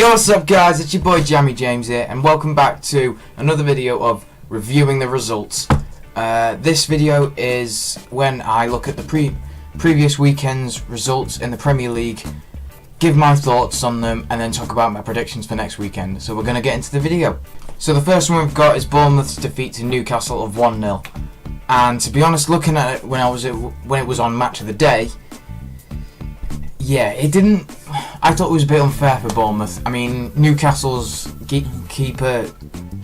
Yo, what's up guys, it's your boy Jammy James here and welcome back to another video of reviewing the results. This video is when I look at the previous weekend's results in the Premier League, give my thoughts on them and then talk about my predictions for next weekend. So we're going to get into the video. So the first one we've got is Bournemouth's defeat to Newcastle of 1-0. And to be honest, looking at it when it was on Match of the Day, yeah, it didn't. I thought it was a bit unfair for Bournemouth. I mean, Newcastle's keeper,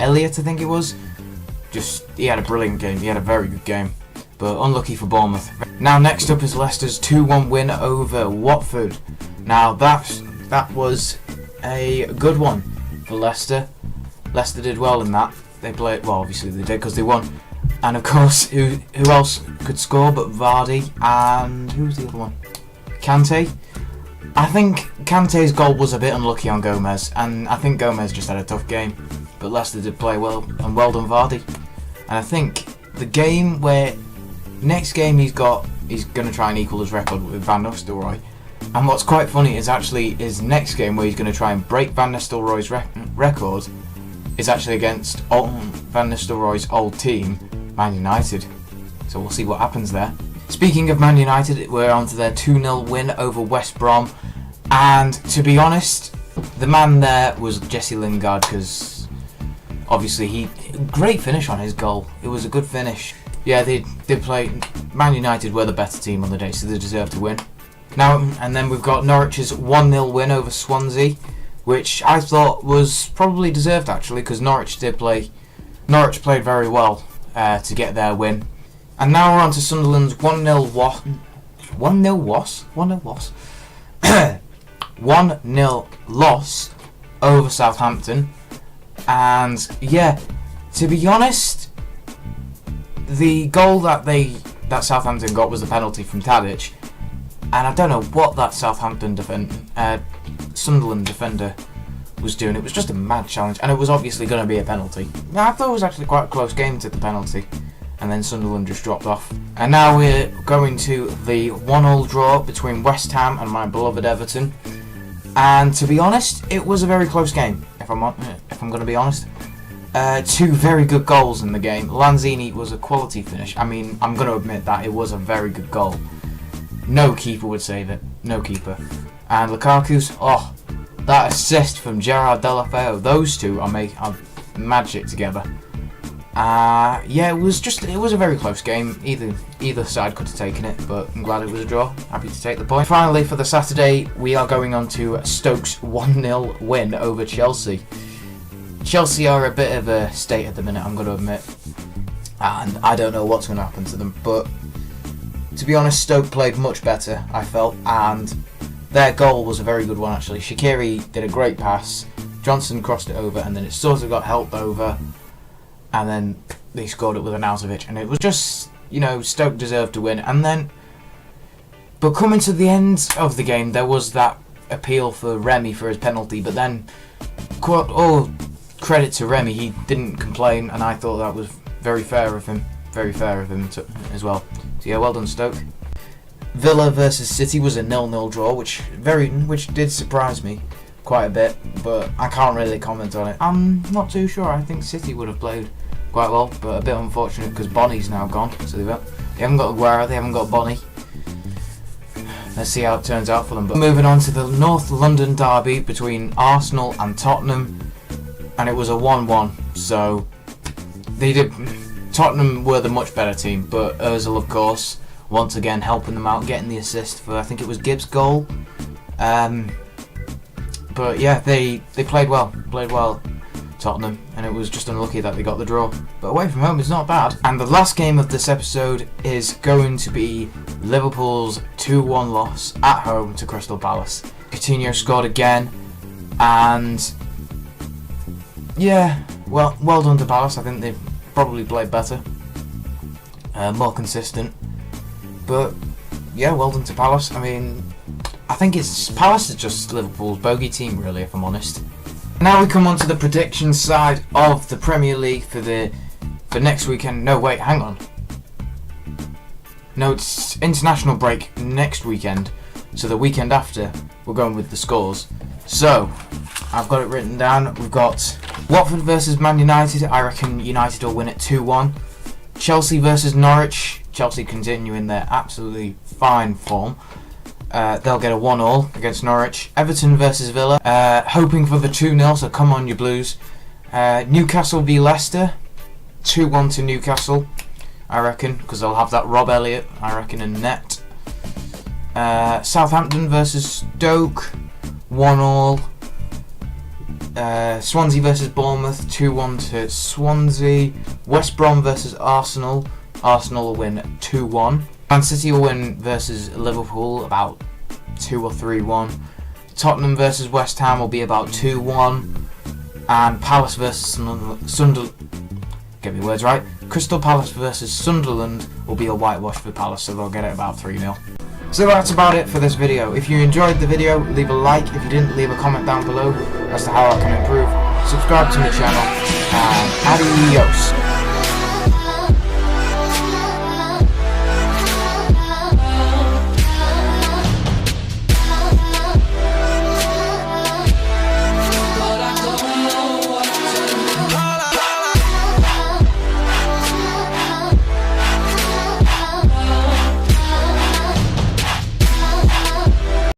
Elliott, I think it was, he had a brilliant game. He had a very good game, but unlucky for Bournemouth. Now, next up is Leicester's 2-1 win over Watford. Now, that was a good one for Leicester. Leicester did well in that. They played well. Obviously, they did because they won. And of course, who else could score but Vardy and who's the other one? Kante. I think Kante's goal was a bit unlucky on Gomez, and I think Gomez just had a tough game. But Leicester did play well, and well done Vardy. And I think the game next game he's going to try and equal his record with Van Nistelrooy. And what's quite funny is actually his next game where he's going to try and break Van Nistelrooy's record is actually against Van Nistelrooy's old team, Man United. So we'll see what happens there. Speaking of Man United, we're on to their 2-0 win over West Brom, and to be honest, the man there was Jesse Lingard, because obviously great finish on his goal. It was a good finish. Yeah, they did play. Man United were the better team on the day, so they deserved to win. Now, and then we've got Norwich's 1-0 win over Swansea, which I thought was probably deserved actually, because Norwich played very well to get their win. And now we're on to Sunderland's 1-0 loss over Southampton. And yeah, to be honest, the goal that Southampton got was the penalty from Tadic, and I don't know what that Sunderland defender was doing. It was just a mad challenge, and it was obviously going to be a penalty. I thought it was actually quite a close game to the penalty. And then Sunderland just dropped off. And now we're going to the 1-1 draw between West Ham and my beloved Everton. And to be honest, it was a very close game, if I'm going to be honest. Two very good goals in the game. Lanzini was a quality finish. I mean, I'm going to admit that it was a very good goal. No keeper would save it. No keeper. And Lukaku's, that assist from Gerard Deulofeu. Those two are magic together. Yeah, it was a very close game. Either side could have taken it, but I'm glad it was a draw. Happy to take the point. Finally, for the Saturday, we are going on to Stoke's 1-0 win over Chelsea. Chelsea are a bit of a state at the minute, I'm going to admit, and I don't know what's going to happen to them. But to be honest, Stoke played much better, I felt, and their goal was a very good one actually. Shaqiri did a great pass. Johnson crossed it over, and then it sort of got helped over. And then they scored it with an Arnautovic, and it was just, Stoke deserved to win. But coming to the end of the game, there was that appeal for Remy for his penalty. But then, all credit to Remy, he didn't complain, and I thought that was very fair of him as well. So yeah, well done Stoke. Villa versus City was a 0-0 draw, which did surprise me quite a bit, but I can't really comment on it. I'm not too sure. I think City would have played quite well, but a bit unfortunate because Bonnie's now gone. So they haven't got Aguero, they haven't got Bonnie. Let's see how it turns out for them. But moving on to the North London derby between Arsenal and Tottenham, and it was a 1-1. So Tottenham were the much better team, but Ozil, of course, once again helping them out, getting the assist for, I think it was Gibbs' goal. But yeah, they played well, Tottenham, and it was just unlucky that they got the draw. But away from home is not bad. And the last game of this episode is going to be Liverpool's 2-1 loss at home to Crystal Palace. Coutinho scored again, and yeah, well done to Palace. I think they probably played better, more consistent. But yeah, well done to Palace. I mean, I think Palace is just Liverpool's bogey team, really, if I'm honest. Now we come on to the prediction side of the Premier League for next weekend. No, wait, hang on. No, it's international break next weekend. So the weekend after, we're going with the scores. So, I've got it written down. We've got Watford versus Man United. I reckon United will win it 2-1. Chelsea versus Norwich. Chelsea continuing their absolutely fine form. They'll get a 1-1 against Norwich. Everton versus Villa. Hoping for the 2-0, so come on you Blues. Newcastle v Leicester. 2-1 to Newcastle, I reckon, because they'll have that Rob Elliott, I reckon, in net. Southampton versus Stoke. 1-1. Swansea versus Bournemouth. 2-1 to Swansea. West Brom versus Arsenal. Arsenal will win 2-1. Man City will win versus Liverpool about 2 or 3-1. Tottenham versus West Ham will be about 2-1. And Palace versus Sunderland. Get me words right. Crystal Palace versus Sunderland will be a whitewash for Palace, so they'll get it about 3-0. So that's about it for this video. If you enjoyed the video, leave a like. If you didn't, leave a comment down below as to how I can improve. Subscribe to my channel, and adios.